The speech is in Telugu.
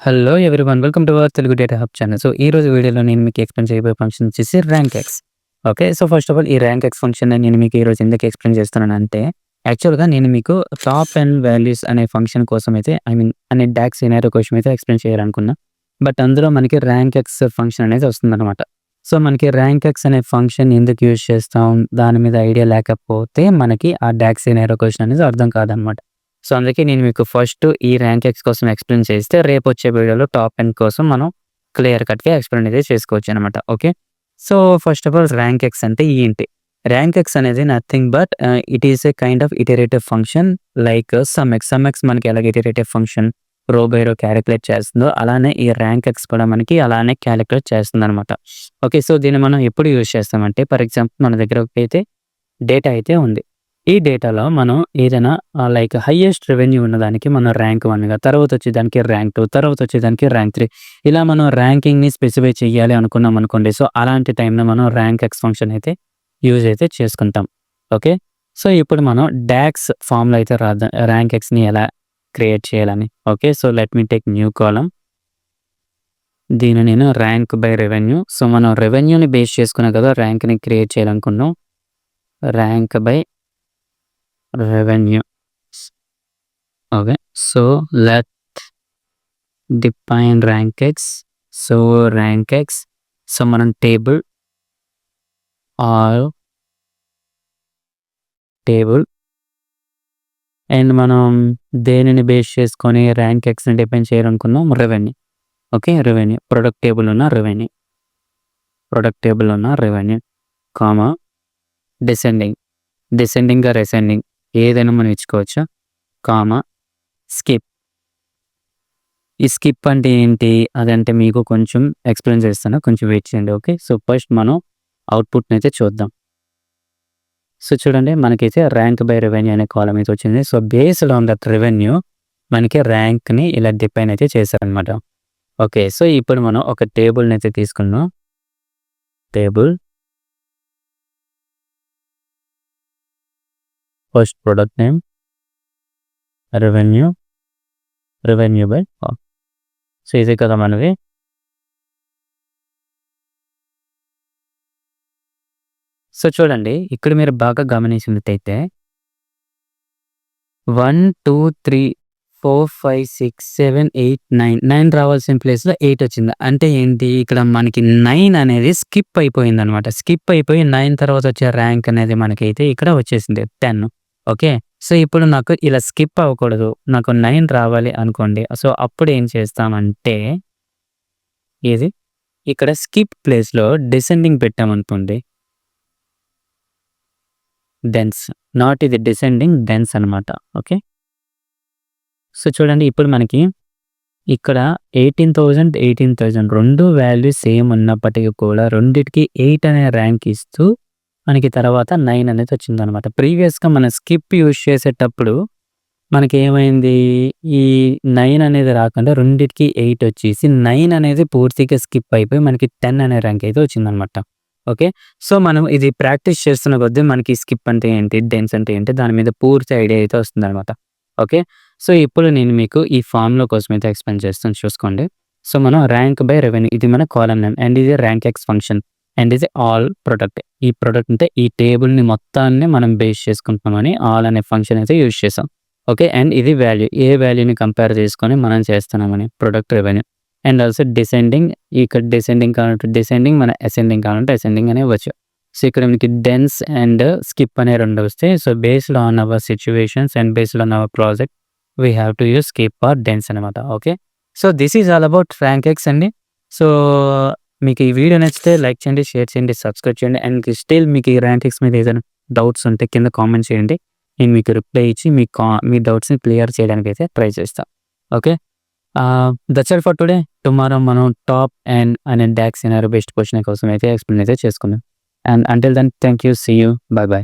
Hello everyone. Welcome to our Telugu data hub channel. So, ఈరోజు వీడియోలో నేను మీకు ఎక్స్‌ప్లెయిన్ చేయబోయే ఫంక్షన్ వచ్చేసి rank X. Okay. So, first of all ఈ ర్యాంక్ ఎక్స్ ఫంక్షన్‌ని నేను మీకు ఈరోజు ఎందుకు ఎక్స్‌ప్లెయిన్ చేస్తున్నానంటే, యాక్చువల్‌గా నేను మీకు టాప్ అండ్ వాల్యూస్ అనే ఫంక్షన్ కోసం అయితే అనే డాక్ సినారియో కోసం అయితే ఎక్స్‌ప్లెయిన్ చేయాలనుకున్నా. బట్ అందులో మనకి ర్యాంక్ ఎక్స్ ఫంక్షన్ అనేది వస్తుందనమాట. సో, మనకి ర్యాంక్ ఎక్స్ అనే ఫంక్షన్ ఎందుకు యూజ్ చేస్తాం, దాని మీద ఐడియా లేకపోతే మనకి ఆ డాక్ సినారియో క్వెషన్ అనేది అర్థం కాదనమాట. సో, అందుకే నేను మీకు ఫస్ట్ ఈ ర్యాంక్ ఎక్స్ కోసం ఎక్స్‌ప్లెయిన్ చేస్తే, రేపొచ్చే వీడియోలో టాప్ ఎన్ కోసం మనం క్లియర్ కట్‌గా ఎక్స్‌ప్లెయిన్ అయితే చేసుకోవచ్చనమాట. Okay. So, first of all rank X అంటే ఏంటి? ర్యాంక్ ఎక్స్ అనేది nothing but it is a kind of iterative function like sum X. Sum X మనకి ఎలాగ iterative function row by row calculate చేస్తుందో, అలానే ఈ ర్యాంక్ ఎక్స్ కూడా మనకి అలానే కాలిక్యులేట్ చేస్తుందనమాట. ఓకే. సో, దీన్ని మనం ఎప్పుడు యూజ్ చేస్తామంటే, ఫర్ ఎగ్జాంపుల్ మన దగ్గర అయితే డేటా అయితే ఉంది. ఈ డేటాలో మనం ఏదైనా లైక్ హైయెస్ట్ రెవెన్యూ ఉన్నదానికి మనం ర్యాంక్ 1గా, తర్వాత వచ్చేదానికి ర్యాంక్ 2, తర్వాత వచ్చేదానికి ర్యాంక్ 3 ఇలా మనం ర్యాంకింగ్‌ని స్పెసిఫై చేయాలి అనుకున్నాం అనుకోండి. సో, అలాంటి టైంలో మనం ర్యాంక్ ఎక్స్ ఫంక్షన్ అయితే యూజ్ అయితే చేసుకుంటాం. ఓకే. సో, ఇప్పుడు మనం డాక్స్ ఫార్మ్‌లో అయితే రాద్దాం ర్యాంక్ ఎక్స్‌ని ఎలా క్రియేట్ చేయాలని. Okay. So, let me take new column. దీన్ని నేను ర్యాంక్ బై రెవెన్యూ. సో, మనం రెవెన్యూని బేస్ చేసుకునే కదా ర్యాంక్‌ని క్రియేట్ చేయాలనుకున్నాం. Rank by revenue. Okay. So, let define rank X. So, rank X. So, మనం టేబుల్ అండ్ మనం దేనిని బేస్ చేసుకొని ర్యాంక్ ఎక్స్‌ని డిఫైన్ చేయాలనుకున్నాం? Revenue. Okay. Revenue. Product table ఉన్న revenue, comma descending or ascending ఏదైనా మనం ఇచ్చుకోవచ్చు, కామా స్కిప్. ఈ స్కిప్ అంటే ఏంటి? అదంటే మీకు కొంచెం ఎక్స్‌ప్లెయిన్ చేస్తాను. కొంచెం వెయిట్ చేయండి. ఓకే. సో, ఫస్ట్ మనం అవుట్‌పుట్‌ని అయితే చూద్దాం. సో, చూడండి మనకైతే ర్యాంక్ బై రెవెన్యూ అనే కాలమ్ అయితే వచ్చింది. So, based on that revenue మనకి ర్యాంక్‌ని ఇలా డిఫైన్ అయితే చేశారనమాట. ఓకే. సో, ఇప్పుడు మనం ఒక టేబుల్‌ని అయితే తీసుకుందాం. Table first product name revenue by so, ఇదే కదా మనవి. సో, చూడండి ఇక్కడ మీరు బాగా గమనించినట్టయితే 1, 2, 3, 4, 5, 6, 7, 8, 9 రావాల్సిన ప్లేస్‌లో 8 వచ్చింది. అంటే ఏంటి? ఇక్కడ మనకి 9 అనేది స్కిప్ అయిపోయిందనమాట. స్కిప్ అయిపోయి 9 తర్వాత వచ్చే ర్యాంక్ అనేది మనకైతే ఇక్కడ వచ్చేసింది 10. ఓకే. సో, ఇప్పుడు నాకు ఇలా స్కిప్ అవ్వకూడదు. నాకు 9 రావాలి అనుకోండి. సో, అప్పుడు ఏం చేస్తామంటే ఇక్కడ స్కిప్ ప్లేస్‌లో డిసెండింగ్ పెట్టామనుకోండి. డెన్స్. నాట్ ఇది డిసెండింగ్, డెన్స్ అనమాట. ఓకే. సో, చూడండి ఇప్పుడు మనకి ఇక్కడ 18,000 2 వాల్యూస్ సేమ్ ఉన్నప్పటికీ కూడా రెండిటికి 8 అనే ర్యాంక్ ఇస్తూ మనకి తర్వాత 9 అనేది వచ్చిందనమాట. ప్రీవియస్‌గా మనం స్కిప్ యూజ్ చేసేటప్పుడు మనకేమైంది? ఈ 9 అనేది రాకుండా రెండిటికి 8 వచ్చేసి 9 అనేది పూర్తిగా స్కిప్ అయిపోయి మనకి 10 అనే ర్యాంక్ అయితే వచ్చిందనమాట. ఓకే. సో, మనం ఇది ప్రాక్టీస్ చేస్తున్న కొద్దీ మనకి స్కిప్ అంటే ఏంటి? డెన్స్ అంటే ఏంటి? దాని మీద పూర్తి ఐడియా అయితే వస్తుందనమాట. ఓకే. సో, ఇప్పుడు నేను మీకు ఈ ఫార్ములా కోసం అయితే ఎక్స్‌ప్లెయిన్ చేస్తాను చూసుకోండి. సో, మనం ర్యాంక్ బై రెవెన్యూ ఇది మన కాలమ్ నేమ్ అండ్ ఇది ర్యాంక్ ఎక్స్ ఫంక్షన్ అండ్ ఇది ఆల్ ప్రొడక్ట్. ఈ ప్రొడక్ట్ అంటే ఈ టేబుల్‌ని మొత్తాన్ని మనం బేస్ చేసుకుంటున్నామని ఆల్ అనే ఫంక్షన్ అయితే యూజ్ చేసాం. ఓకే. అండ్ ఇది వాల్యూ. ఏ వాల్యూని కంపేర్ చేసుకొని మనం చేస్తున్నామని product revenue and also descending. ఇక్కడ డిసెండింగ్ కావాలంటే డిసెండింగ్, మన అసెండింగ్ కావాలంటే అసెండింగ్ అనే ఇవ్వచ్చు. సో, ఇక్కడ మనకి డెన్స్ అండ్ స్కిప్ అనే 2 వస్తాయి. So, based on our situations and based on our project we have to use skip or dense అనమాట. Okay. So, this is all about rank X అండి. సో, మీకు ఈ వీడియో నచ్చితే లైక్ చేయండి, షేర్ చేయండి, సబ్స్క్రైబ్ చేయండి అండ్ స్టిల్ మీకు ఈ ర్యాంక్ ఎక్స్ మీద ఏదైనా డౌట్స్ ఉంటే కింద కామెంట్ చేయండి. నేను మీకు రిప్లై ఇచ్చి మీ డౌట్స్‌ని క్లియర్ చేయడానికి అయితే ట్రై చేస్తా. Okay. That's all for today. Tomorrow మనం టాప్ అండ్ అనే డాక్ సినారియో బేస్డ్ క్వెషన్ కోసం అయితే ఎక్స్‌ప్లెయిన్ అయితే చేసుకుందాం. And until then thank you. See you. By.